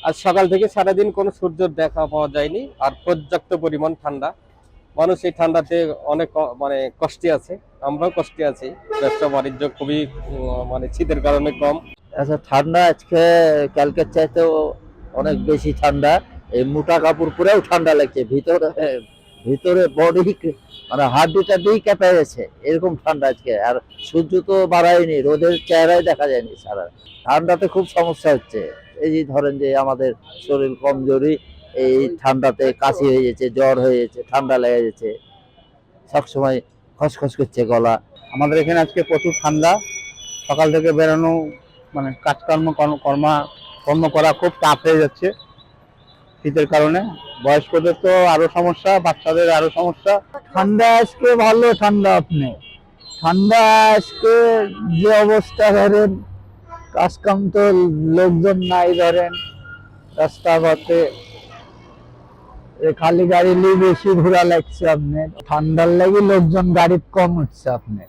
আজ সকাল থেকে সারাদিন কোনো সূর্যের দেখা পাওয়া যায়নি, আর পর্যাপ্ত পরিমাণ ঠান্ডা। মানুষ এই ঠান্ডাতে অনেক মানে কষ্টে আছে, আমরাও কষ্টে আছি। ব্যবসা বাণিজ্য খুবই মানে শীতের কারণে কম। আচ্ছা, ঠান্ডা আজকে কালকের চাইতেও অনেক বেশি ঠান্ডা। এই মোটা কাপড় পরেও ঠান্ডা লাগছে, ভিতরে ভিতরে বডি মানে হাড্ডি টাড্ডি কেঁপে গেছে, এরকম ঠান্ডা আজকে। আর সূর্য তো বাড়ায়নি, রোদের চেহারাই দেখা যায়নি সারা। ঠান্ডাতে খুব সমস্যা হচ্ছে। এই যে ধরেন যে আমাদের শরীর কমজোরি, এই ঠান্ডাতে কাশি হয়ে যাচ্ছে, জ্বর হয়ে যাচ্ছে, ঠান্ডা লেগে যাচ্ছে, সবসময় খসখস করছে গলা। আমাদের এখানে আজকে প্রচুর ঠান্ডা। সকাল থেকে বেরোনো মানে কাজকর্ম কর্ম করা খুব টাফ হয়ে যাচ্ছে শীতের কারণে। বয়স্কদের তো আরো সমস্যা, বাচ্চাদের আরো সমস্যা। ঠান্ডা আজকে ভালো ঠান্ডা, আপনি ঠান্ডা আজকে যে অবস্থা, ধরেন কাজ কাম তো লোকজন নাই, ধরেন রাস্তাঘাটে খালি গাড়ি নিয়ে বেশি ঘোরা লাগছে। আপনি ঠান্ডার লাগি লোকজন গাড়ি কম হচ্ছে। আপনি